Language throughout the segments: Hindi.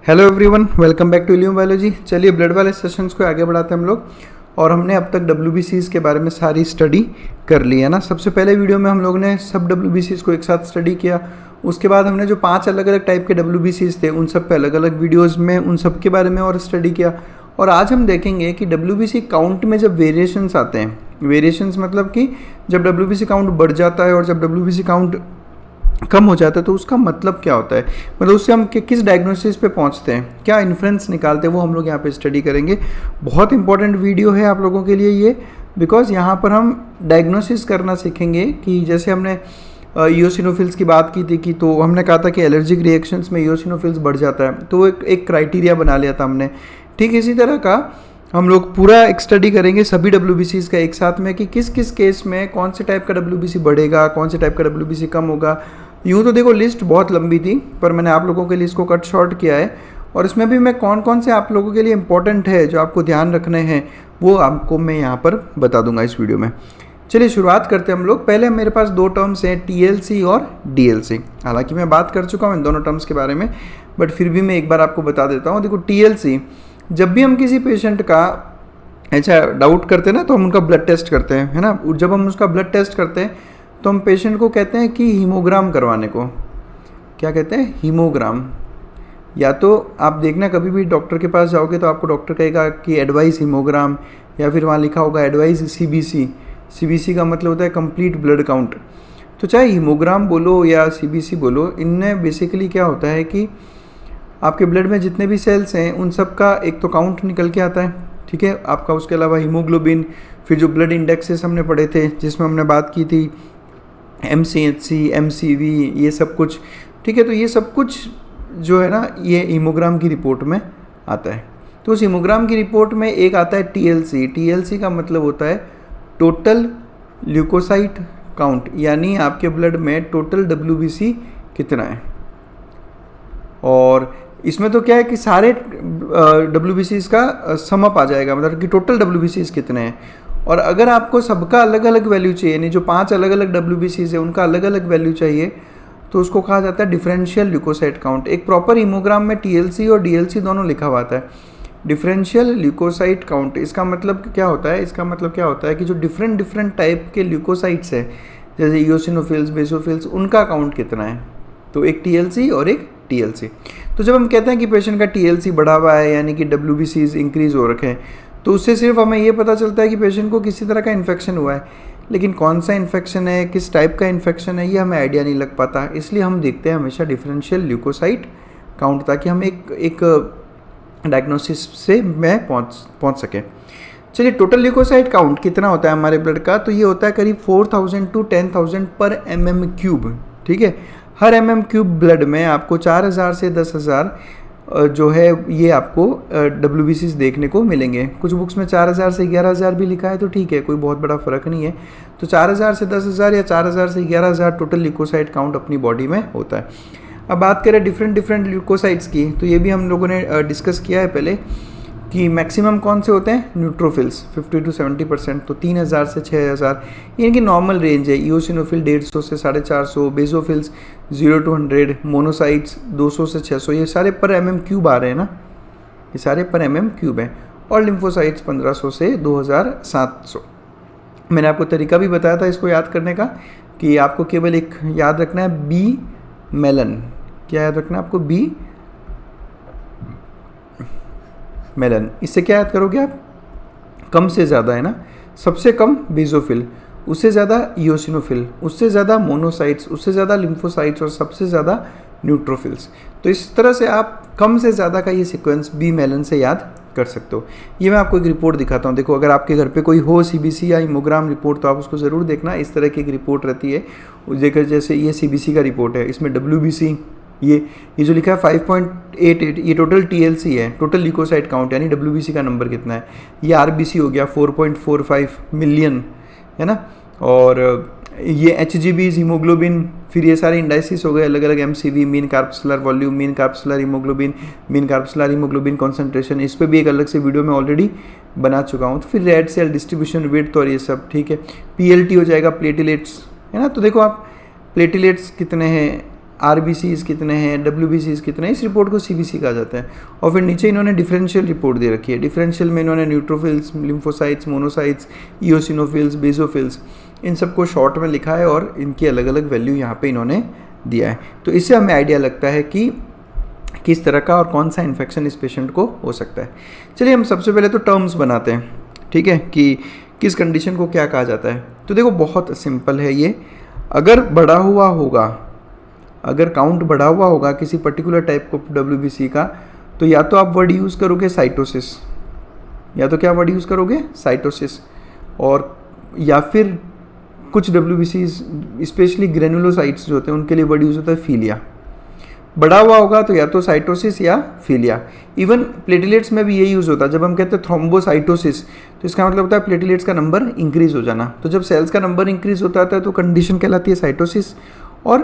Hello everyone, welcome back to illume biology. चलिए ब्लड वाले सेशंस को आगे बढ़ाते हैं हम लोग। और हमने अब तक WBCs के बारे में सारी स्टडी कर ली है ना। सबसे पहले वीडियो में हम लोग ने सब WBCs को एक साथ स्टडी किया। उसके बाद हमने जो 5 अलग अलग टाइप के WBCs थे उन सब पे अलग अलग वीडियोज़ में उन सब के बारे में और स्टडी किया। और आज हम देखेंगे कि WBC काउंट में जब वेरिएशंस आते हैं, वेरिएशंस मतलब कि जब WBC काउंट बढ़ जाता है और जब WBC काउंट कम हो जाता है तो उसका मतलब क्या होता है, मतलब उससे हम किस डायग्नोसिस पे पहुंचते हैं, क्या इन्फ्रेंस निकालते हैं, वो हम लोग यहाँ पे स्टडी करेंगे। बहुत इंपॉर्टेंट वीडियो है आप लोगों के लिए ये, बिकॉज यहाँ पर हम डायग्नोसिस करना सीखेंगे कि जैसे हमने इओसिनोफिल्स की बात की थी कि तो हमने कहा था कि एलर्जिक रिएक्शंस में इओसिनोफिल्स बढ़ जाता है, तो एक क्राइटेरिया बना लिया था हमने। ठीक इसी तरह का हम लोग पूरा एक स्टडी करेंगे सभी WBCs का एक साथ में कि किस किस केस में कौन से टाइप का WBC बढ़ेगा, कौन से टाइप का WBC कम होगा। यूँ तो देखो लिस्ट बहुत लंबी थी, पर मैंने आप लोगों के लिए इसको कट शॉर्ट किया है। और इसमें भी मैं कौन कौन से आप लोगों के लिए इंपॉर्टेंट है जो आपको ध्यान रखने हैं वो आपको मैं यहाँ पर बता दूंगा इस वीडियो में। चलिए शुरुआत करते हैं हम लोग। पहले मेरे पास 2 टर्म्स हैं, TLC और DLC। हालांकि मैं बात कर चुका हूँ इन दोनों टर्म्स के बारे में, बट फिर भी मैं एक बार आपको बता देता हूँ। देखो TLC, जब भी हम किसी पेशेंट का ऐसा डाउट करते हैं ना तो हम उनका ब्लड टेस्ट करते हैं, है ना। जब हम उसका ब्लड टेस्ट करते हैं तो हम पेशेंट को कहते हैं कि हीमोग्राम करवाने को। क्या कहते हैं? हीमोग्राम। या तो आप देखना कभी भी डॉक्टर के पास जाओगे तो आपको डॉक्टर कहेगा कि एडवाइस हीमोग्राम, या फिर वहाँ लिखा होगा एडवाइस CBC। CBC का मतलब होता है कंप्लीट ब्लड काउंट। तो चाहे हीमोग्राम बोलो या CBC बोलो, इनमें बेसिकली क्या होता है कि आपके ब्लड में जितने भी सेल्स हैं उन सब का एक तो काउंट निकल के आता है, ठीक है आपका। उसके अलावा हीमोग्लोबिन, फिर जो ब्लड इंडेक्सेस हमने पढ़े थे जिसमें हमने बात की थी MCHC, MCV, ये सब कुछ, ठीक है। तो ये सब कुछ जो है ना ये हीमोग्राम की रिपोर्ट में आता है। तो उस हीमोग्राम की रिपोर्ट में एक आता है TLC। TLC का मतलब होता है टोटल ल्यूकोसाइट काउंट, यानी आपके ब्लड में टोटल WBC कितना है। और इसमें तो क्या है कि सारे WBCs का सम अप आ जाएगा, मतलब कि टोटल WBCs कितने हैं। और अगर आपको सबका अलग अलग वैल्यू चाहिए, यानी जो 5 अलग अलग WBCs है उनका अलग अलग वैल्यू चाहिए, तो उसको कहा जाता है डिफरेंशियल ल्यूकोसाइट काउंट। एक प्रॉपर हीमोग्राम में TLC और DLC दोनों लिखा हुआ आता है, डिफरेंशियल ल्यूकोसाइट काउंट। इसका मतलब क्या होता है? इसका मतलब क्या होता है कि जो डिफरेंट टाइप के ल्यूकोसाइट्स हैं जैसे इओसिनोफिल्स, बेसोफिल्स, उनका काउंट कितना है। तो एक TLC और एक TLC। तो जब हम कहते हैं कि पेशेंट का TLC बढ़ा हुआ है, यानी कि WBCs इंक्रीज हो रखे हैं, तो उससे सिर्फ हमें ये पता चलता है कि पेशेंट को किसी तरह का इन्फेक्शन हुआ है। लेकिन कौन सा इन्फेक्शन है, किस टाइप का इन्फेक्शन है, ये हमें आइडिया नहीं लग पाता। इसलिए हम देखते हैं हमेशा डिफरेंशियल ल्यूकोसाइट काउंट, ताकि हम एक डायग्नोसिस से में पहुँच सकें। चलिए टोटल ल्यूकोसाइट काउंट कितना होता है हमारे ब्लड का, तो ये होता है करीब 4000 to 10,000 पर mm³। ठीक है, हर mm³ ब्लड में आपको 4000 से 10,000 जो है ये आपको WBCs देखने को मिलेंगे। कुछ बुक्स में 4000 से 11,000 भी लिखा है, तो ठीक है, कोई बहुत बड़ा फ़र्क नहीं है। तो 4000 से 10,000 या 4000 से 11,000 टोटल ल्यूकोसाइट काउंट अपनी बॉडी में होता है। अब बात करें डिफरेंट ल्यूकोसाइट्स की, तो ये भी हम लोगों ने डिस्कस किया है पहले कि मैक्सिमम कौन से होते हैं, न्यूट्रोफिल्स 50 to 70%, तो 3000 से 6000 इनकी नॉर्मल रेंज है। इओसिनोफिल 150 से 450, बेसोफिल्स 0 to 100, मोनोसाइट्स 200 से 600, ये सारे पर mm³ आ रहे हैं ना, ये सारे पर mm³ हैं। और लिम्फोसाइट्स 1500 से 2700। मैंने आपको तरीका भी बताया था इसको याद करने का, कि आपको केवल एक याद रखना है B मेलन। क्या याद रखना है आपको? B melon. इससे क्या याद करोगे आप? कम से ज़्यादा है ना, सबसे कम बेसोफिल, उससे ज़्यादा इओसिनोफिल, उससे ज़्यादा मोनोसाइट्स, उससे ज़्यादा लिम्फोसाइट्स और सबसे ज़्यादा न्यूट्रोफिल्स। तो इस तरह से आप कम से ज़्यादा का ये सीक्वेंस B मेलन से याद कर सकते हो। ये मैं आपको एक रिपोर्ट दिखाता हूँ। देखो, अगर आपके घर पे कोई हो CBC या हीमोग्राम रिपोर्ट तो आप उसको ज़रूर देखना। इस तरह की एक रिपोर्ट रहती है, देखकर जैसे ये CBC का रिपोर्ट है, इसमें WBC ये जो लिखा है 5.88, ये टोटल TLC है, टोटल ल्यूकोसाइट काउंट, यानी WBC का नंबर कितना है। ये RBC हो गया 4.45 मिलियन, है ना। और ये HGBs हीमोग्लोबिन, फिर ये सारे इंडाइसिस हो गए अलग अलग, MCV mean corpuscular volume, mean corpuscular haemoglobin, mean corpuscular haemoglobin concentration, इस पर भी एक अलग से वीडियो में ऑलरेडी बना चुका हूँ। तो फिर रेड सेल डिस्ट्रीब्यूशन, विड्थ और ये सब, ठीक है। PLT हो जाएगा, प्लेटिलेट्स, है ना। तो देखो आप प्लेटिलेट्स कितने हैं, RBCs कितने हैं, WBCs कितने हैं, इस रिपोर्ट को CBC कहा जाता है। और फिर नीचे इन्होंने डिफरेंशियल रिपोर्ट दे रखी है। डिफरेंशियल में इन्होंने neutrophils, lymphocytes, monocytes, eosinophils, basophils, इन सबको शॉर्ट में लिखा है और इनकी अलग अलग वैल्यू यहाँ पे इन्होंने दिया है। तो इससे हमें आइडिया लगता है कि किस तरह का और कौन सा इन्फेक्शन इस पेशेंट को हो सकता है। चलिए हम सबसे पहले तो टर्म्स बनाते हैं, ठीक है, कि किस कंडीशन को क्या कहा जाता है। तो देखो बहुत सिंपल है ये, अगर बढ़ा हुआ होगा, अगर काउंट बढ़ा हुआ होगा किसी पर्टिकुलर टाइप को WBC का, तो या तो आप वर्ड यूज़ करोगे साइटोसिस, या तो क्या वर्ड यूज़ करोगे, साइटोसिस, और या फिर कुछ WBCs स्पेशली ग्रेनुलोसाइट्स जो होते हैं उनके लिए वर्ड यूज़ होता है फीलिया। बढ़ा हुआ होगा तो या तो साइटोसिस या फीलिया। इवन प्लेटलेट्स में भी यही यूज़ होता है। जब हम कहते हैं थ्रोम्बोसाइटोसिस तो इसका मतलब होता है प्लेटलेट्स का नंबर इंक्रीज हो जाना। तो जब सेल्स का नंबर इंक्रीज होता है तो कंडीशन कहलाती है साइटोसिस। और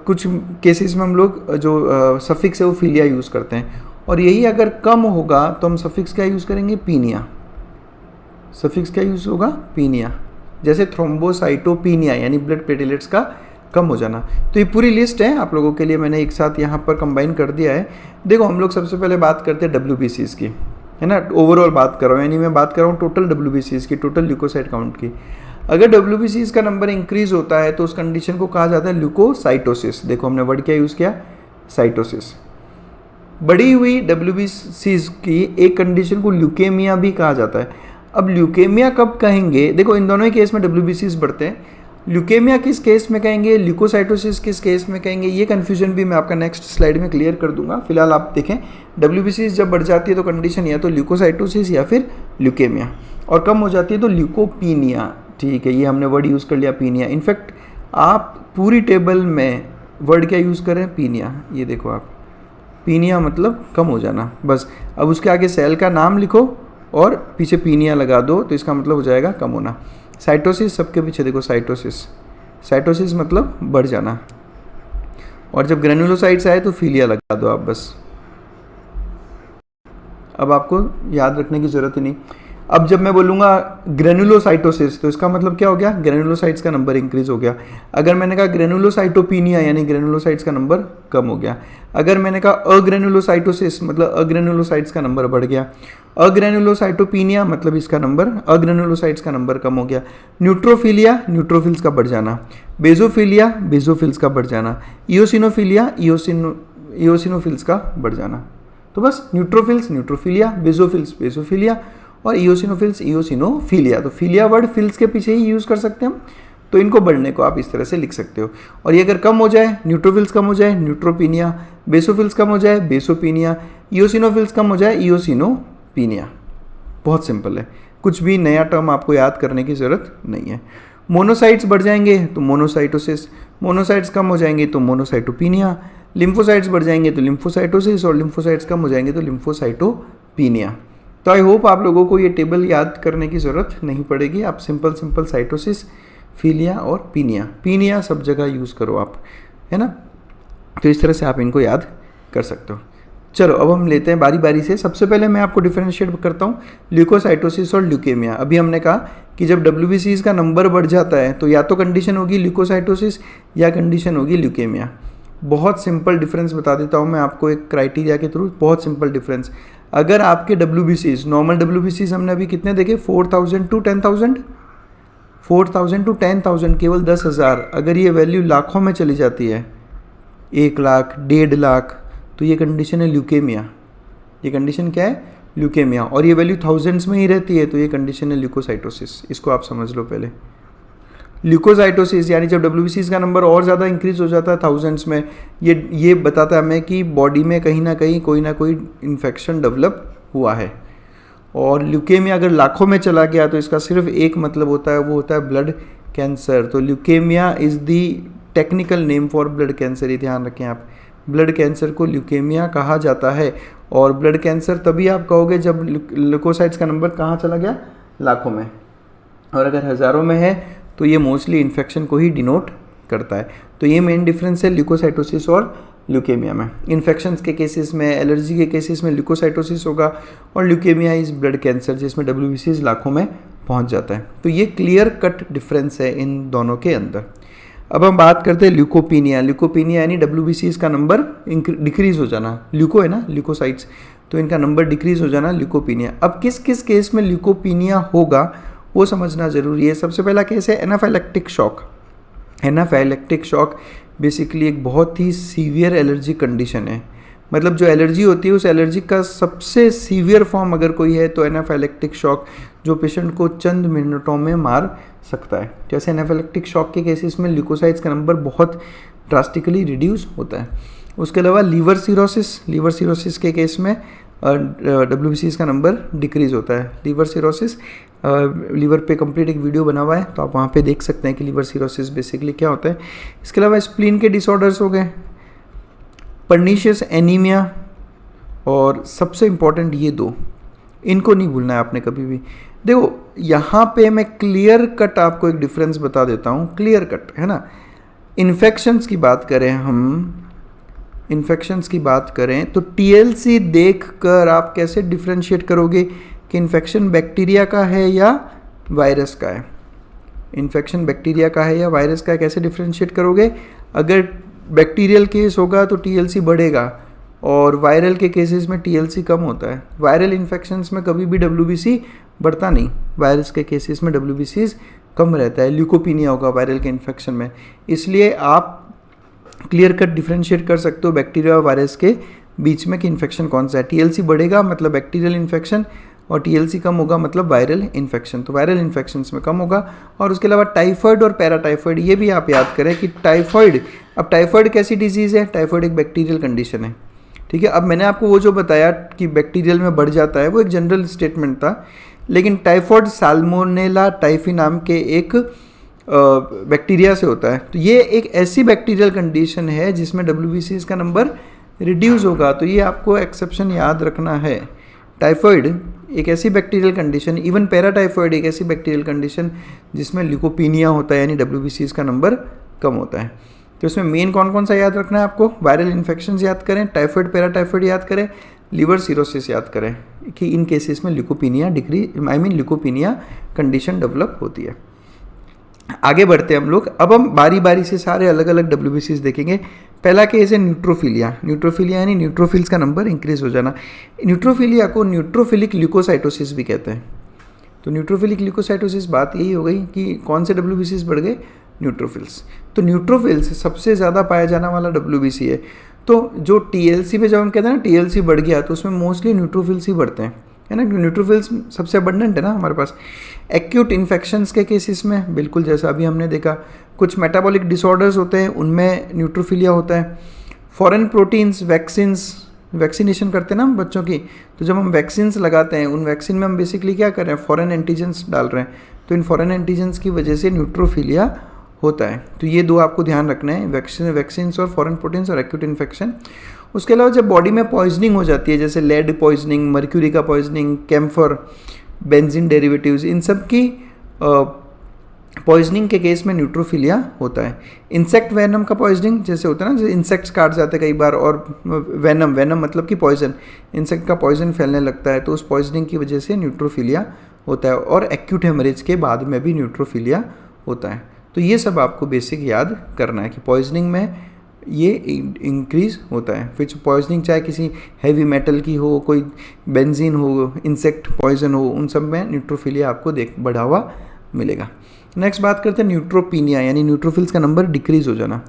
कुछ केसेस में हम लोग जो सफिक्स है वो फीलिया यूज़ करते हैं। और यही अगर कम होगा तो हम सफिक्स क्या यूज़ करेंगे, पीनिया। सफिक्स क्या यूज़ होगा, पीनिया। जैसे थ्रोम्बोसाइटोपीनिया यानी ब्लड प्लेटलेट्स का कम हो जाना। तो ये पूरी लिस्ट है आप लोगों के लिए, मैंने एक साथ यहाँ पर कंबाइन कर दिया है। देखो हम लोग सबसे पहले बात करते हैं WBCs की, है ना। ओवरऑल बात कर रहा हूँ, यानी मैं बात कर रहा हूँ टोटल WBCs की, टोटल ल्यूकोसाइट काउंट की। अगर WBCs का नंबर इंक्रीज होता है तो उस कंडीशन को कहा जाता है ल्यूकोसाइटोसिस। देखो हमने वर्ड क्या यूज़ किया, साइटोसिस। बढ़ी हुई WBCs की एक कंडीशन को ल्यूकेमिया भी कहा जाता है। अब ल्यूकेमिया कब कहेंगे, देखो इन दोनों ही केस में WBCs बढ़ते हैं। ल्यूकेमिया किस केस में कहेंगे, ल्यूकोसाइटोसिस किस केस में कहेंगे, ये कन्फ्यूजन भी मैं आपका नेक्स्ट स्लाइड में क्लियर कर दूंगा। फिलहाल आप देखें WBCs जब बढ़ जाती है तो कंडीशन या तो ल्यूकोसाइटोसिस या फिर ल्यूकेमिया, और कम हो जाती है तो ल्यूकोपीनिया। ठीक है, ये हमने वर्ड यूज़ कर लिया पीनिया। इनफैक्ट आप पूरी टेबल में वर्ड क्या यूज़ करें, पीनिया। ये देखो आप, पीनिया मतलब कम हो जाना, बस। अब उसके आगे सेल का नाम लिखो और पीछे पीनिया लगा दो तो इसका मतलब हो जाएगा कम होना। साइटोसिस सबके पीछे देखो साइटोसिस, साइटोसिस मतलब बढ़ जाना। और जब ग्रेनुलोसाइट्स आए तो फीलिया लगा दो आप, बस। अब आपको याद रखने की ज़रूरत ही नहीं। अब जब मैं बोलूँगा ग्रेनुलोसाइटोसिस तो इसका मतलब क्या हो गया, ग्रेनुलोसाइट्स का नंबर इंक्रीज हो गया। अगर मैंने कहा ग्रेनुलोसाइटोपीनिया यानी ग्रेनुलोसाइट्स का नंबर कम हो गया। अगर मैंने कहा अग्रेनुलोसाइटोसिस मतलब अग्रेनुलोसाइट्स का नंबर बढ़ गया। अग्रेनुलोसाइटोपीनिया मतलब इसका नंबर, अग्रेनुलोसाइट्स का नंबर कम हो गया। न्यूट्रोफिलिया, न्यूट्रोफिल्स का बढ़ जाना। बेजोफिलिया, बेजोफिल्स का बढ़ जाना। इओसिनोफिलिया, इओसिनोफिल्स का बढ़ जाना। तो बस न्यूट्रोफिल्स, न्यूट्रोफिलिया, बेजोफिल्स, बेजोफिलिया, और इओसिनोफिल्स, इओसिनोफिलिया। तो फिलिया वर्ड फिल्स के पीछे ही यूज़ कर सकते हैं हम। तो इनको बढ़ने को आप इस तरह से लिख सकते हो। और ये अगर कम हो जाए, न्यूट्रोफिल्स कम हो जाए, न्यूट्रोपीनिया, बेसोफिल्स कम हो जाए, बेसोपीनिया, इओसिनोफिल्स कम हो जाए, इओसिनोपीनिया। बहुत सिंपल है, कुछ भी नया टर्म आपको याद करने की ज़रूरत नहीं है। मोनोसाइट्स बढ़ जाएंगे तो मोनोसाइटोसिस, मोनोसाइट्स कम हो जाएंगे तो मोनोसाइटोपीनिया, लिम्फोसाइट्स बढ़ जाएंगे तो लिम्फोसाइटोसिस, और लिम्फोसाइट्स कम हो जाएंगे तो लिम्फोसाइटोपीनिया। तो आई होप आप लोगों को ये टेबल याद करने की ज़रूरत नहीं पड़ेगी। आप सिंपल साइटोसिस, फीलिया और पीनिया, पीनिया सब जगह यूज़ करो आप, है ना। तो इस तरह से आप इनको याद कर सकते हो। चलो अब हम लेते हैं बारी बारी से। सबसे पहले मैं आपको डिफरेंशिएट करता हूँ ल्यूकोसाइटोसिस और ल्यूकेमिया। अभी हमने कहा कि जब WBCs का नंबर बढ़ जाता है तो या तो कंडीशन होगी ल्यूकोसाइटोसिस या कंडीशन होगी ल्यूकेमिया। बहुत सिंपल डिफरेंस बता देता हूँ मैं आपको एक क्राइटेरिया के थ्रू, बहुत सिंपल डिफरेंस। अगर आपके WBCs, नॉर्मल WBCs हमने अभी कितने देखे, 4000 to 10,000, 4000 to 10,000, केवल 10,000। अगर ये वैल्यू लाखों में चली जाती है, 1 लाख, 1.5 लाख, तो ये कंडीशन है ल्यूकेमिया। ये कंडीशन क्या है, ल्यूकेमिया। और ये वैल्यू थाउजेंड्स में ही रहती है तो ये कंडीशन है ल्यूकोसाइटोसिस। इसको आप समझ लो पहले। ल्यूकोसाइटोसिस यानी जब WBCs का नंबर और ज़्यादा इंक्रीज हो जाता है थाउजेंड्स में, ये बताता है हमें कि बॉडी में कहीं ना कहीं कोई ना कोई इन्फेक्शन डेवलप हुआ है। और ल्यूकेमिया अगर लाखों में चला गया तो इसका सिर्फ एक मतलब होता है, वो होता है ब्लड कैंसर। तो leukaemia is the technical name for blood cancer, ये ध्यान रखें आप। ब्लड कैंसर को ल्यूकेमिया कहा जाता है। और ब्लड कैंसर तभी आप कहोगे जब ल्यूकोसाइट्स का नंबर कहाँ चला गया, लाखों में। और अगर हज़ारों में है तो ये मोस्टली इन्फेक्शन को ही डिनोट करता है। तो ये मेन डिफरेंस है ल्यूकोसाइटोसिस और ल्यूकेमिया में। इन्फेक्शंस के केसेस में, एलर्जी के केसेस में ल्यूकोसाइटोसिस होगा, और ल्यूकेमिया इज़ ब्लड कैंसर जिसमें WBCs लाखों में पहुंच जाता है। तो ये क्लियर कट डिफरेंस है इन दोनों के अंदर। अब हम बात करते हैं ल्यूकोपीनिया। ल्यूकोपीनिया यानी WBCs का नंबर डिक्रीज हो जाना। ल्यूको है ना, ल्यूकोसाइट्स, तो इनका नंबर डिक्रीज हो जाना, ल्यूकोपीनिया। अब किस किस केस में ल्यूकोपीनिया होगा वो समझना ज़रूरी है। सबसे पहला केस है anaphylactic shock. Anaphylactic shock basically एक बहुत ही सीवियर एलर्जी कंडीशन है। मतलब जो एलर्जी होती है उस एलर्जी का सबसे सीवियर फॉर्म अगर कोई है तो एनाफाइलेक्टिक शॉक, जो पेशेंट को चंद मिनटों में मार सकता है। जैसे एनाफाइलेक्टिक शॉक के केसेस में ल्यूकोसाइट्स का नंबर बहुत ड्रास्टिकली रिड्यूस होता है। उसके अलावा लीवर सिरोसिस के केस में WBCs का नंबर डिक्रीज होता है। लीवर सिरोसिस, लीवर पे कंप्लीट एक वीडियो बना हुआ है, तो आप वहाँ पे देख सकते हैं कि लीवर सिरोसिस बेसिकली क्या होता है। इसके अलावा स्प्लीन के डिसऑर्डर्स हो गए, पर्नीशियस एनीमिया, और सबसे इम्पॉर्टेंट ये दो, इनको नहीं भूलना है आपने कभी भी। देखो यहाँ पे मैं क्लियर कट आपको एक डिफरेंस बता देता हूँ, क्लियर कट है ना। इन्फेक्शंस की बात करें, हम इन्फेक्शंस की बात करें तो TLC देखकर आप कैसे डिफ्रेंशिएट करोगे कि इन्फेक्शन बैक्टीरिया का है या वायरस का है। इन्फेक्शन बैक्टीरिया का है या वायरस का है, कैसे डिफ्रेंशिएट करोगे? अगर बैक्टीरियल केस होगा तो TLC बढ़ेगा और वायरल के केसेस में TLC कम होता है। वायरल इन्फेक्शंस में कभी भी WBC बढ़ता नहीं, वायरस के केसेस में WBCs कम रहता है। ल्यूकोपीनिया होगा वायरल के इन्फेक्शन में, इसलिए आप क्लियर कट डिफ्रेंशिएट कर सकते हो बैक्टीरिया और वायरस के बीच में कि इन्फेक्शन कौन सा है। TLC बढ़ेगा मतलब बैक्टीरियल इन्फेक्शन, और TLC कम होगा मतलब वायरल इन्फेक्शन, तो वायरल इन्फेक्शंस में कम होगा। और उसके अलावा टाइफाइड और पैराटाइफाइड, ये भी आप याद करें कि टाइफाइड, अब टाइफाइड कैसी डिजीज़ है? टाइफाइड एक बैक्टीरियल कंडीशन है, ठीक है। अब मैंने आपको वो जो बताया कि बैक्टीरियल में बढ़ जाता है वो एक जनरल स्टेटमेंट था, लेकिन टाइफाइड साल्मोनेला टाइफी नाम के एक बैक्टीरिया से होता है। तो ये एक ऐसी बैक्टीरियल कंडीशन है जिसमें WBCs का नंबर रिड्यूस होगा, तो ये आपको एक्सेप्शन याद रखना है। टाइफाइड एक ऐसी बैक्टीरियल कंडीशन, इवन पैराटाइफाइड एक ऐसी बैक्टीरियल कंडीशन जिसमें ल्यूकोपीनिया होता है, यानी WBCs का नंबर कम होता है। तो इसमें मेन कौन कौन सा याद रखना है आपको? वायरल इन्फेक्शंस याद करें, टाइफाइड पैराटाइफाइड याद करें, लीवर सिरोसिस याद करें कि इन केसेस में ल्यूकोपीनिया ल्यूकोपीनिया कंडीशन डेवलप होती है। आगे बढ़ते हैं हम लोग। अब हम बारी बारी से सारे अलग अलग WBCs देखेंगे। पहला केस है न्यूट्रोफिलिया। न्यूट्रोफिलिया यानी न्यूट्रोफिल्स का नंबर इंक्रीज हो जाना। न्यूट्रोफिलिया को न्यूट्रोफिलिक ल्यूकोसाइटोसिस भी कहते हैं। तो न्यूट्रोफिलिक ल्यूकोसाइटोसिस, बात यही हो गई कि कौन से WBCs बढ़ गए? न्यूट्रोफिल्स। तो न्यूट्रोफिल्स सबसे ज़्यादा पाया जाने वाला WBC है। तो जो TLC पे जब हम कहते हैं ना TLC बढ़ गया, तो उसमें मोस्टली न्यूट्रोफिल्स ही बढ़ते हैं, है ना। न्यूट्रोफिल्स सबसे अबंडेंट है ना हमारे पास। एक्यूट इन्फेक्शंस के केसेस में बिल्कुल जैसा अभी हमने देखा, कुछ मेटाबॉलिक डिसऑर्डर्स होते हैं उनमें न्यूट्रोफिलिया होता है। फॉरेन प्रोटीन्स, वैक्सीनेशन करते हैं ना हम बच्चों की, तो जब हम वैक्सीन्स लगाते हैं उन वैक्सीन में हम बेसिकली क्या कर रहे हैं? फॉरेन एंटीजेंस डाल रहे हैं, तो इन फॉरेन एंटीजेंस की वजह से न्यूट्रोफिलिया होता है। तो ये दो आपको ध्यान रखना है, वैक्सीन्स और फॉरेन प्रोटीन्स और एक्यूट इन्फेक्शन। उसके अलावा जब बॉडी में पॉइजनिंग हो जाती है, जैसे लेड पॉइजनिंग, मर्क्यूरी का पॉइजनिंग, कैम्फर, बेंजीन डेरिवेटिव्स, इन सब की पॉइजनिंग के केस में न्यूट्रोफिलिया होता है। इंसेक्ट वेनम का पॉइजनिंग जैसे होता है ना, जैसे इंसेक्ट्स काट जाते हैं कई बार, और वेनम मतलब कि पॉइजन, इंसेक्ट का पॉइजन फैलने लगता है, तो उस पॉइजनिंग की वजह से न्यूट्रोफिलिया होता है। और एक्यूट हेमरेज के बाद में भी न्यूट्रोफिलिया होता है। तो ये सब आपको बेसिक याद करना है कि पॉइजनिंग में ये इंक्रीज होता है। फिर पॉइजनिंग चाहे किसी हैवी मेटल की हो, कोई बेंजीन हो, इंसेक्ट पॉइजन हो, उन सब में न्यूट्रोफिलिया आपको बढ़ावा मिलेगा। नेक्स्ट बात करते हैं न्यूट्रोपीनिया, यानी न्यूट्रोफिल्स का नंबर डिक्रीज हो जाना।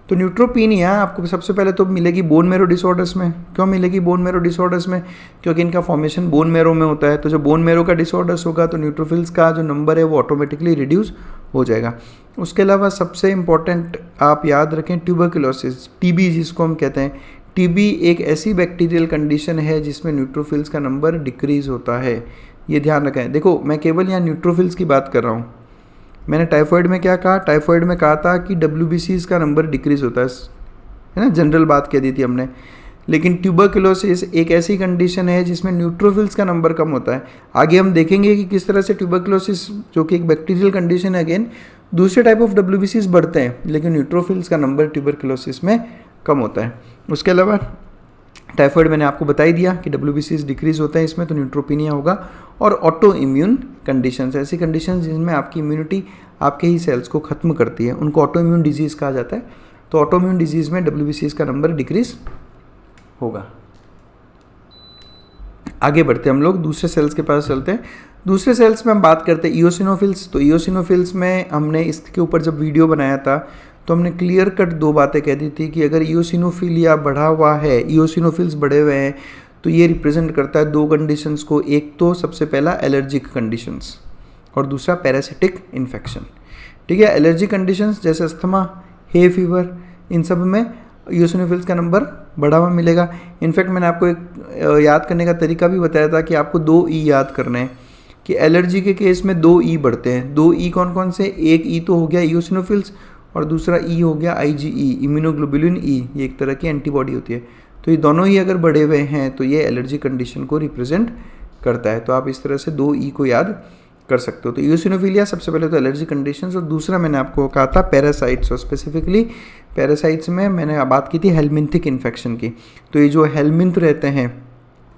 तो न्यूट्रोपीनिया आपको सबसे पहले तो मिलेगी बोन मैरो डिसऑर्डर्स में। क्यों मिलेगी बोन मैरो डिसऑर्डर्स में? क्योंकि इनका फॉर्मेशन बोन मैरो में होता है। तो जब बोन मैरो का डिसऑर्डर्स होगा तो न्यूट्रोफिल्स का जो नंबर है वो ऑटोमेटिकली रिड्यूस हो जाएगा। उसके अलावा सबसे इम्पॉर्टेंट आप याद रखें ट्यूबरकुलोसिस, TB जिसको हम कहते हैं। TB एक ऐसी बैक्टीरियल कंडीशन है जिसमें न्यूट्रोफिल्स का नंबर डिक्रीज होता है, ये ध्यान रखें। देखो मैं केवल यहाँ न्यूट्रोफिल्स की बात कर रहा हूँ। मैंने टाइफाइड में क्या कहा? टाइफाइड में कहा था कि WBCs का नंबर डिक्रीज होता है ना, जनरल बात कह दी थी हमने। लेकिन ट्यूबरकुलोसिस एक ऐसी कंडीशन है जिसमें न्यूट्रोफिल्स का नंबर कम होता है। आगे हम देखेंगे कि किस तरह से ट्यूबरकुलोसिस, जो कि एक बैक्टीरियल कंडीशन है, अगेन दूसरे टाइप ऑफ WBCs बढ़ते हैं, लेकिन न्यूट्रोफिल्स का नंबर ट्यूबरकुलोसिस में कम होता है। उसके अलावा टाइफाइड मैंने आपको बता ही दिया कि WBCs डिक्रीज होते हैं इसमें, तो न्यूट्रोपीनिया होगा। और ऑटो इम्यून कंडीशंस, ऐसी कंडीशंस जिनमें आपकी इम्यूनिटी आपके ही सेल्स को ख़त्म करती है, उनको ऑटोइम्यून डिजीज़ कहा जाता है। तो ऑटोइम्यून डिजीज़ में WBCs का नंबर डिक्रीज होगा। आगे बढ़ते हम लोग दूसरे सेल्स के पास चलते हैं। दूसरे सेल्स में हम बात करते हैं इओसिनोफिल्स। तो इओसिनोफिल्स में हमने इसके ऊपर जब वीडियो बनाया था तो हमने क्लियर कट 2 बातें कह दी थी कि अगर इओसिनोफिलिया बढ़ा हुआ है, इओसिनोफिल्स बढ़े हुए हैं, तो ये रिप्रेजेंट करता है 2 कंडीशंस को। एक तो सबसे पहला एलर्जिक कंडीशंस और दूसरा पैरासिटिक इन्फेक्शन। ठीक है, एलर्जी कंडीशंस जैसे अस्थमा, हे फीवर, इन सब में इओसिनोफिल्स का नंबर बढ़ा हुआ मिलेगा। इनफैक्ट मैंने आपको एक याद करने का तरीका भी बताया था कि आपको 2 ई याद करने हैं कि एलर्जी के केस में 2 ई बढ़ते हैं। 2 ई कौन कौन से? एक ई तो हो गया इओसिनोफिल्स और दूसरा ई हो गया IgE, इम्यूनोग्लोबुलिन ई। ये एक तरह की एंटीबॉडी होती है। तो ये दोनों ही अगर बढ़े हुए हैं तो ये एलर्जी कंडीशन को रिप्रेजेंट करता है। तो आप इस तरह से 2 ई को याद कर सकते हो। तो इओसिनोफिलिया सबसे पहले तो एलर्जी कंडीशंस और दूसरा मैंने आपको कहा था पैरासाइट्स। और स्पेसिफिकली पैरासाइट्स में मैंने बात की थी हेलमिंथिक इन्फेक्शन की। तो ये जो हेलमिंथ रहते हैं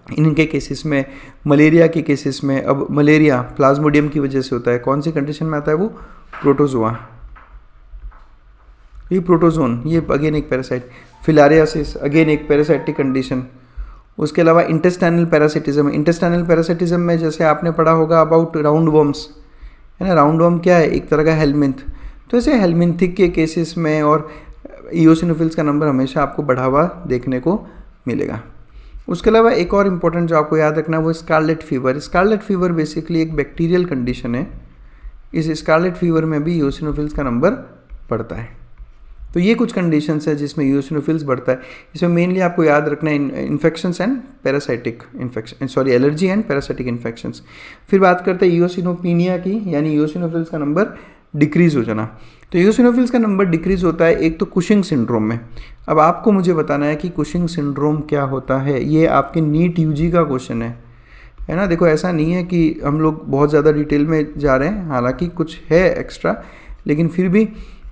इनके केसेस में, मलेरिया के केसेस में, अब मलेरिया प्लाज्मोडियम की वजह से होता है। कौन सी कंडीशन में आता है वो? प्रोटोजोआ, ये प्रोटोजोन, ये अगेन एक पैरासाइट। फिलारियासिस अगेन एक पैरासाइटिक कंडीशन। उसके अलावा इंटेस्टाइनल पैरासिटिज्म। इंटेस्टाइनल पैरासिटिज्म में जैसे आपने पढ़ा होगा अबाउट राउंड वर्म्स, है ना। राउंड वर्म क्या है? एक तरह का हेलमिंथ। तो ऐसे हेलमिंथिक के केसेस में और इओसिनोफिल्स का नंबर हमेशा आपको बढ़ा हुआ देखने को मिलेगा। उसके अलावा एक और इम्पॉर्टेंट जो आपको याद रखना है वो scarlet fever. Scarlet fever basically एक बैक्टीरियल कंडीशन है। इस स्कारलेट फीवर में भी इओसिनोफिल्स का नंबर बढ़ता है। तो ये कुछ कंडीशंस है जिसमें इओसिनोफिल्स बढ़ता है। इसमें मेनली आपको याद रखना है infections and parasitic infection, sorry allergy and parasitic infections. फिर बात करते हैं इओसिनोपिनिया की, यानी इओसिनोफिल्स का नंबर डिक्रीज हो जाना। तो इओसिनोफिल्स का नंबर डिक्रीज होता है एक तो कुशिंग सिंड्रोम में। अब आपको मुझे बताना है कि कुशिंग सिंड्रोम क्या होता है। ये आपके नीट UG का क्वेश्चन है ना। देखो ऐसा नहीं है कि हम लोग बहुत ज़्यादा डिटेल में जा रहे हैं, हालांकि कुछ है एक्स्ट्रा, लेकिन फिर भी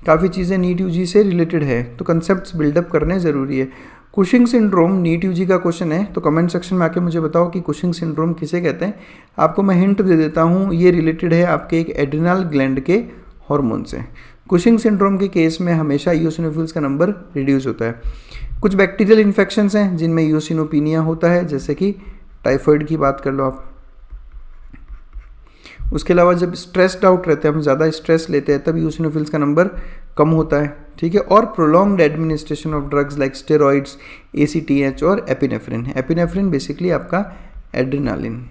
काफ़ी चीज़ें नीट UG से रिलेटेड है, तो कंसेप्ट्स बिल्डअप करने ज़रूरी है। कुशिंग सिंड्रोम नीट UG का क्वेश्चन है, तो कमेंट सेक्शन में आके मुझे बताओ कि कुशिंग सिंड्रोम किसे कहते हैं। आपको मैं हिंट दे देता हूँ, ये रिलेटेड है आपके एक एड्रिनल ग्लैंड के हार्मोन से। कुशिंग सिंड्रोम के केस में हमेशा इओसिनोफिल्स का नंबर रिड्यूस होता है। कुछ बैक्टीरियल इन्फेक्शंस हैं जिनमें इओसिनोपिनिया होता है, जैसे कि टाइफाइड की बात कर लो आप। उसके अलावा जब स्ट्रेस्ड आउट रहते हैं, हम ज़्यादा स्ट्रेस लेते हैं, तब इओसिनोफिल्स का नंबर कम होता है। ठीक है, और prolonged administration of drugs like steroids, ACTH और एपिनेफ्रिन। एपिनेफ्रिन बेसिकली आपका एड्रिनालिन,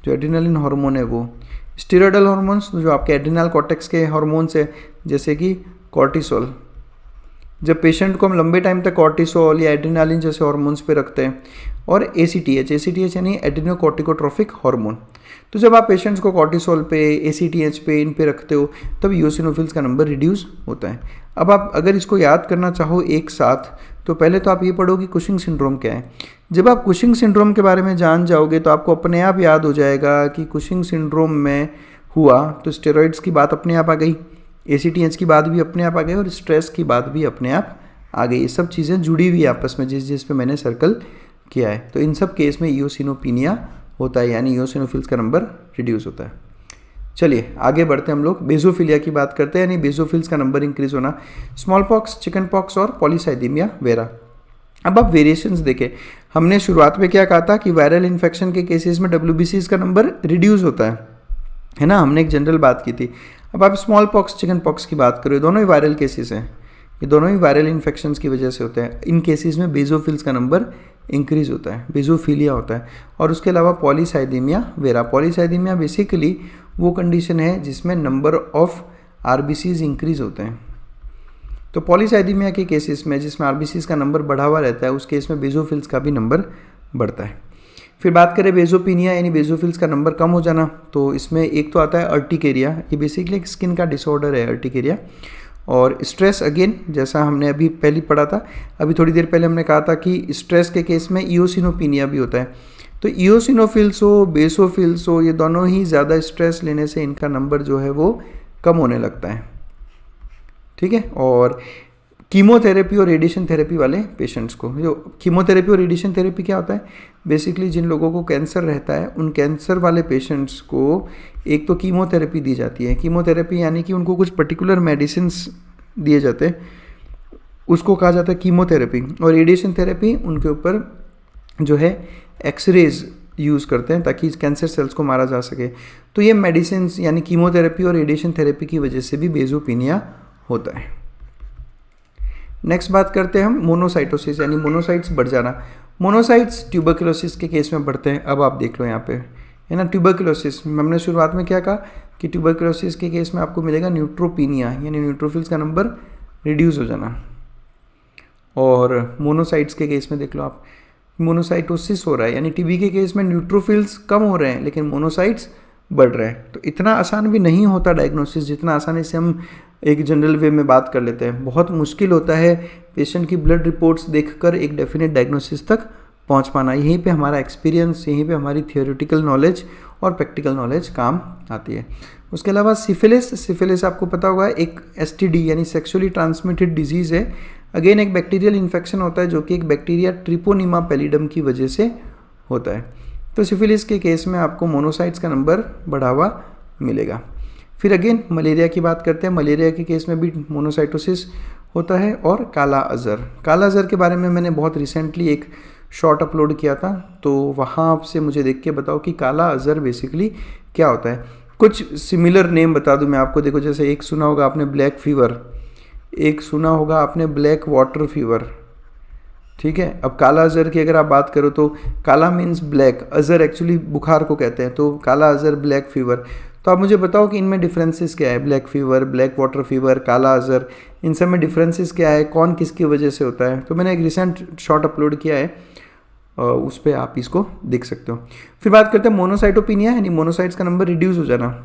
जो एड्रिनालिन हार्मोन है वो। स्टेरॉयडल हार्मोन्स जो आपके एड्रिनल कॉर्टेक्स के हार्मोन्स है, जैसे कि कॉर्टिसोल। जब पेशेंट को हम लंबे टाइम तक कॉर्टिसोल या एड्रिनालिन जैसे हार्मोन्स पे रखते हैं, और ACTH यानी एड्रिनोकॉर्टिकोट्रोफिक हार्मोन। तो जब आप पेशेंट्स को कॉर्टिसोल पे, ACTH पे, इन पे रखते हो, तब इओसिनोफिल्स का नंबर रिड्यूस होता है। अब आप अगर इसको याद करना चाहो एक साथ, तो पहले तो आप ये पढ़ो कि कुशिंग सिंड्रोम क्या है। जब आप कुशिंग सिंड्रोम के बारे में जान जाओगे तो आपको अपने आप याद हो जाएगा कि कुशिंग सिंड्रोम में हुआ तो स्टेरॉइड्स की बात अपने आप आ गई, ACTH की बात भी अपने आप आ गई, और स्ट्रेस की बात भी अपने आप आ गई। ये सब चीज़ें जुड़ी हुई आपस में, जिस पे मैंने सर्कल किया है। तो इन सब केस में इओसिनोपिनिया होता है, यानी इओसिनोफिल्स का नंबर रिड्यूस होता है। चलिए आगे बढ़ते हैं हम लोग बेजोफिलिया की बात करते हैं, यानी बेजोफिल्स का नंबर इंक्रीज होना। स्मॉल पॉक्स, चिकन पॉक्स और पॉलीसाइथीमिया वेरा। अब आप वेरिएशंस देखें, हमने शुरुआत में क्या कहा था कि वायरल इन्फेक्शन के केसेस में WBCs का नंबर रिड्यूस होता है ना, हमने एक जनरल बात की थी। अब आप स्मॉल पॉक्स, चिकन पॉक्स की बात करो, दोनों ही वायरल केसेस हैं, ये दोनों ही वायरल इन्फेक्शंस की वजह से होते हैं। इन केसेस में बेजोफिल्स का नंबर इंक्रीज होता है, बेजोफिलिया होता है। और उसके अलावा पॉलीसाइथीमिया वेरा। पॉलीसाइथीमिया बेसिकली वो कंडीशन है जिसमें नंबर ऑफ RBCs इंक्रीज होते हैं। तो पॉलीसाइथीमिया के केसेस में जिसमें RBCs का नंबर बढ़ा हुआ रहता है, उस केस में बेजोफिल्स का भी नंबर बढ़ता है। फिर बात करें बेजोपिनिया यानी बेजोफिल्स का नंबर कम हो जाना, तो इसमें एक तो आता है अर्टिकेरिया। ये बेसिकली एक स्किन का डिसऑर्डर है अर्टिकेरिया। और स्ट्रेस अगेन, जैसा हमने अभी पहले पढ़ा था, अभी थोड़ी देर पहले हमने कहा था कि स्ट्रेस के केस में इओसिनोपिनिया भी होता है। तो इओसिनोफिल्स हो, बेसोफिल्स हो, ये दोनों ही ज़्यादा स्ट्रेस लेने से इनका नंबर जो है वो कम होने लगता है। ठीक है, और कीमोथेरेपी और रेडिएशन थेरेपी वाले पेशेंट्स को। जो कीमोथेरेपी और रेडिएशन थेरेपी क्या होता है, बेसिकली जिन लोगों को कैंसर रहता है उन कैंसर वाले पेशेंट्स को एक तो कीमोथेरेपी दी जाती है। कीमोथेरेपी यानी कि उनको कुछ पर्टिकुलर मेडिसिन्स दिए जाते हैं, उसको कहा जाता है कीमोथेरेपी। और रेडिएशन थेरेपी उनके ऊपर जो है एक्सरेज यूज़ करते हैं ताकि कैंसर सेल्स को मारा जा सके। तो ये मेडिसिन यानी कीमोथेरेपी और रेडिएशन थेरेपी की वजह से भी बेजोपिनिया होता है। नेक्स्ट बात करते हैं हम मोनोसाइटोसिस यानी मोनोसाइट्स बढ़ जाना। मोनोसाइट्स ट्यूबरकुलोसिस के केस में बढ़ते हैं। अब आप देख लो यहाँ पे है ना, ट्यूबरकुलोसिस हमने शुरुआत में क्या कहा कि ट्यूबरकुलोसिस के केस में आपको मिलेगा न्यूट्रोपीनिया यानी न्यूट्रोफिल्स का नंबर रिड्यूस हो जाना। और मोनोसाइट्स के केस में देख लो आप, मोनोसाइटोसिस हो रहा है यानी टीबी के केस में न्यूट्रोफिल्स कम हो रहे हैं लेकिन मोनोसाइट्स बढ़ रहे हैं। तो इतना आसान भी नहीं होता डायग्नोसिस जितना आसानी से हम एक जनरल वे में बात कर लेते हैं। बहुत मुश्किल होता है पेशेंट की ब्लड रिपोर्ट्स देखकर एक डेफिनेट डायग्नोसिस तक पहुंच पाना। यहीं पे हमारा एक्सपीरियंस, यहीं पे हमारी थियोरेटिकल नॉलेज और प्रैक्टिकल नॉलेज काम आती है। उसके अलावा सिफिलिस आपको पता होगा एक एसटीडी यानी सेक्सुअली ट्रांसमिटेड डिजीज़ है। अगेन एक बैक्टीरियल इन्फेक्शन होता है जो कि एक बैक्टीरिया ट्रिपोनिमा पैलिडम की वजह से होता है। तो सिफिलिस के केस में आपको मोनोसाइट्स का नंबर बढ़ा हुआ मिलेगा। फिर अगेन मलेरिया की बात करते हैं। मलेरिया के केस में भी मोनोसाइटोसिस होता है। और काला अज़र के बारे में मैंने बहुत रिसेंटली एक शॉर्ट अपलोड किया था, तो वहाँ से मुझे देख के बताओ कि काला अज़र बेसिकली क्या होता है। कुछ सिमिलर नेम बता दूं मैं आपको। देखो जैसे एक सुना होगा आपने ब्लैक फीवर, एक सुना होगा आपने ब्लैक वाटर फीवर, ठीक है। अब काला अज़र की अगर आप बात करो तो काला मीन्स ब्लैक, अज़र एक्चुअली बुखार को कहते हैं, तो काला अज़र ब्लैक फीवर। तो आप मुझे बताओ कि इनमें डिफरेंसेस क्या है, black fever, black water fever, काला अज़र, इन सब में डिफरेंसेस क्या है, कौन किसकी वजह से होता है। तो मैंने एक रिसेंट शॉर्ट अपलोड किया है, उस पर आप इसको देख सकते हो। फिर बात करते हैं मोनोसाइटोपिनिया यानी मोनोसाइट्स का नंबर रिड्यूस हो जाना।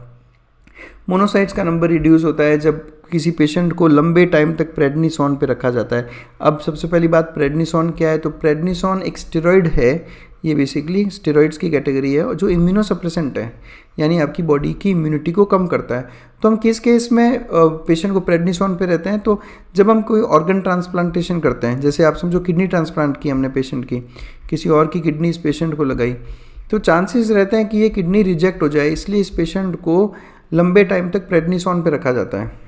मोनोसाइट्स का नंबर रिड्यूस होता है जब किसी पेशेंट को लंबे टाइम तक प्रेडनिसोन पे रखा जाता है। अब सबसे पहली बात प्रेडनिसोन क्या है, तो प्रेडनिसोन एक स्टेरॉइड है, ये बेसिकली स्टेरॉइड्स की कैटेगरी है जो इम्यूनोसप्रेसेंट है यानी आपकी बॉडी की इम्यूनिटी को कम करता है। तो हम किस केस में पेशेंट को प्रेडनिसोन पे रहते हैं, तो जब हम कोई ऑर्गन ट्रांसप्लांटेशन करते हैं, जैसे आप समझो किडनी ट्रांसप्लांट की हमने पेशेंट की, किसी और की किडनी इस पेशेंट को लगाई, तो चांसेस रहते हैं कि ये किडनी रिजेक्ट हो जाए, इसलिए इस पेशेंट को लंबे टाइम तक प्रेडनिसोन पे रखा जाता है।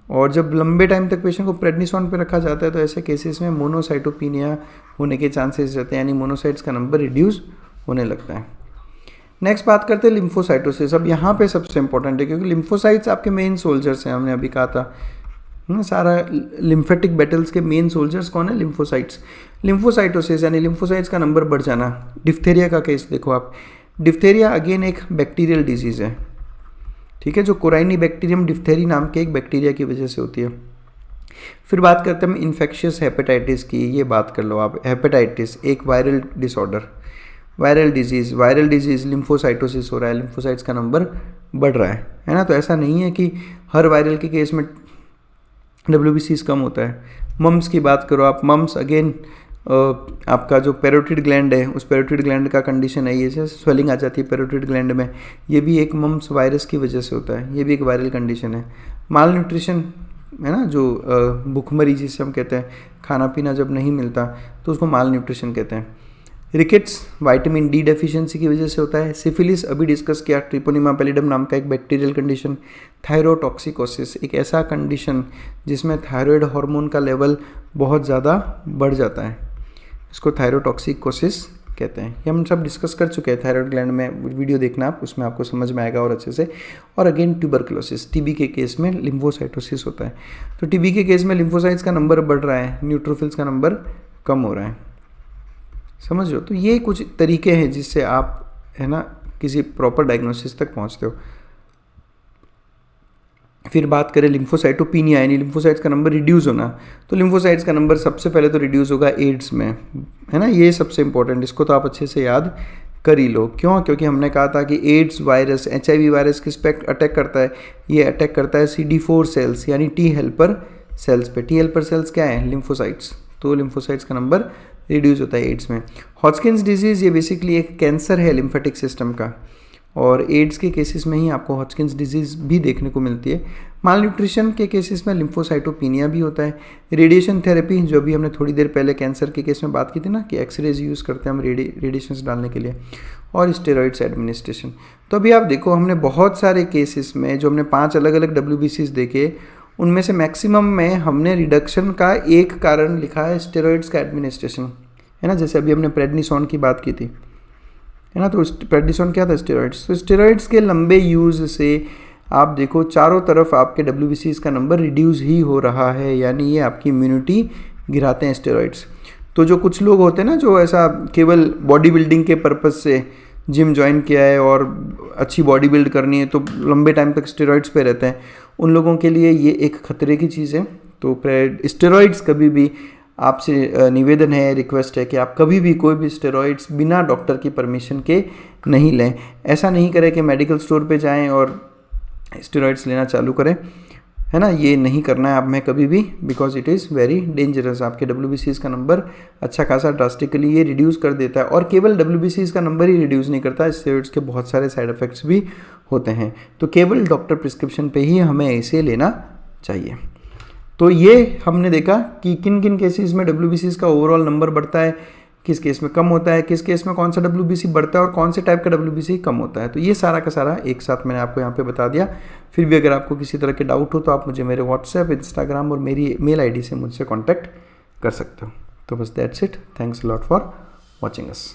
और जब लंबे टाइम तक पेशेंट को प्रेडनिसोन पे रखा जाता है तो ऐसे केसेस में मोनोसाइटोपिनिया होने के चांसेस रहते हैं यानी मोनोसाइट्स का नंबर रिड्यूस होने लगता है। नेक्स्ट बात करते हैं लिम्फोसाइटोसिस। अब यहाँ पे सबसे इंपॉर्टेंट है क्योंकि लिम्फोसाइट्स आपके मेन सोल्जर्स हैं, हमने अभी कहा था सारा लिम्फेटिक बैटल्स के मेन सोल्जर्स कौन है, लिम्फोसाइट्स। लिम्फोसाइटोसिस यानी लिम्फोसाइट्स का नंबर बढ़ जाना। डिप्थेरिया का केस देखो आप, डिप्थेरिया अगेन एक बैक्टीरियल डिजीज़ है, ठीक है, जो कोराइनी बैक्टीरियम डिप्थेरी नाम के एक बैक्टीरिया की वजह से होती है। फिर बात करते हैं हम इन्फेक्शियस हेपेटाइटिस की, ये बात कर लो आप। हेपेटाइटिस एक viral disorder, viral disease lymphocytosis हो रहा है, लिम्फोसाइट्स का नंबर बढ़ रहा है ना। तो ऐसा नहीं है कि हर वायरल के केस में WBCs कम होता है। मम्स की बात करो आप, मम्स अगेन आपका जो पैरोटिड ग्लैंड है उस पैरोटिड ग्लैंड का कंडीशन है, ये जैसे स्वेलिंग आ जाती है पैरोटिड ग्लैंड में, ये भी एक मम्स वायरस की वजह से होता है, ये भी एक वायरल कंडीशन है। माल न्यूट्रिशन है ना, जो भूखमरी जिसे हम कहते हैं, खाना पीना जब नहीं मिलता तो उसको माल न्यूट्रिशन कहते हैं। रिकेट्स विटामिन डी डेफिशिएंसी की वजह से होता है। सिफिलिस अभी डिस्कस किया, ट्रिपोनिमा पैलिडम नाम का एक बैक्टीरियल कंडीशन। थायरोटॉक्सिकोसिस एक ऐसा कंडीशन जिसमें थायराइड हार्मोन का लेवल बहुत ज़्यादा बढ़ जाता है, इसको थायरोटॉक्सिकोसिस कहते हैं। ये हम सब डिस्कस कर चुके हैं, थायराइड ग्लैंड में वीडियो देखना आप, उसमें आपको समझ में आएगा और अच्छे से। और अगेन ट्यूबरकुलोसिस, टीबी के केस में लिम्फोसाइटोसिस होता है। तो टीबी के केस में लिम्फोसाइट्स का नंबर बढ़ रहा है, न्यूट्रोफिल्स का नंबर कम हो रहा है, समझ लो। तो ये कुछ तरीके हैं जिससे आप है ना किसी प्रॉपर डायग्नोसिस तक पहुँचते हो। फिर बात करें लिम्फोसाइटोपिनिया यानी लिम्फोसाइट्स का नंबर रिड्यूस होना, तो लिम्फोसाइट्स का नंबर सबसे पहले तो रिड्यूस होगा एड्स में, है ना, ये सबसे इंपॉर्टेंट, इसको तो आप अच्छे से याद कर ही लो। क्यों, क्योंकि हमने कहा था कि एड्स वायरस HIV वायरस किस पे अटैक करता है, ये अटैक करता है CD4 सेल्स यानी टी हेल्पर सेल्स पे। टी हेल्पर सेल्स क्या है, लिम्फोसाइट्स, तो लिम्फोसाइट्स का नंबर रिड्यूस होता है एड्स में। हॉजकिंस डिजीज़ ये बेसिकली एक कैंसर है लिम्फेटिक सिस्टम का, और एड्स के केसेस में ही आपको हॉजकिंस डिजीज़ भी देखने को मिलती है। माल न्यूट्रिशन के केसेस में लिम्फोसाइटोपिनिया भी होता है। रेडिएशन थेरेपी, जो भी हमने थोड़ी देर पहले कैंसर के केस में बात की थी ना कि एक्सरेज यूज़ करते हैं हम रेडिएशंस डालने के लिए, और स्टेरॉइड्स एडमिनिस्ट्रेशन। तो अभी आप देखो हमने बहुत सारे केसेस में जो हमने 5 अलग अलग WBCs देखे, उनमें से मैक्सिमम में हमने रिडक्शन का एक कारण लिखा है स्टेरॉइड्स का एडमिनिस्ट्रेशन, है ना। जैसे अभी हमने प्रेडनिसोन की बात की थी, है ना, तो प्रेडनिसोन क्या था, स्टेरॉइड्स। तो स्टेरॉइड्स के लंबे यूज़ से आप देखो चारों तरफ आपके WBCs का नंबर रिड्यूस ही हो रहा है, यानी ये आपकी इम्यूनिटी गिराते हैं स्टेरॉइड्स। तो जो कुछ लोग होते हैं ना जो ऐसा केवल बॉडी बिल्डिंग के पर्पज़ से जिम ज्वाइन किया है और अच्छी बॉडी बिल्ड करनी है तो लंबे टाइम तक स्टेरॉइड्स पे रहते हैं, उन लोगों के लिए ये एक खतरे की चीज़ है। तो स्टेरॉइड्स कभी भी आपसे निवेदन है, रिक्वेस्ट है कि आप कभी भी कोई भी स्टेरॉइड्स बिना डॉक्टर की परमिशन के नहीं लें। ऐसा नहीं करें कि मेडिकल स्टोर पे जाएं और स्टेरॉइड्स लेना चालू करें, है ना। ये नहीं करना है आप में कभी भी, because it is very dangerous. आपके WBCs का नंबर अच्छा खासा ड्रास्टिकली ये रिड्यूस कर देता है। और केवल WBCs का नंबर ही रिड्यूस नहीं करता, स्टेरॉइड्स के बहुत सारे साइड इफ़ेक्ट्स भी होते हैं। तो केवल डॉक्टर प्रिस्क्रिप्शन पे ही हमें इसे लेना चाहिए। तो ये हमने देखा कि किन किन केसेस में WBCs का ओवरऑल नंबर बढ़ता है, किस केस में कम होता है, किस केस में कौन सा WBC बढ़ता है और कौन से टाइप का WBC कम होता है। तो ये सारा का सारा एक साथ मैंने आपको यहाँ पे बता दिया। फिर भी अगर आपको किसी तरह के डाउट हो तो आप मुझे मेरे WhatsApp, Instagram और मेरी मेल ID से मुझसे कॉन्टैक्ट कर सकते हो। तो बस that's it. Thanks a lot for watching us.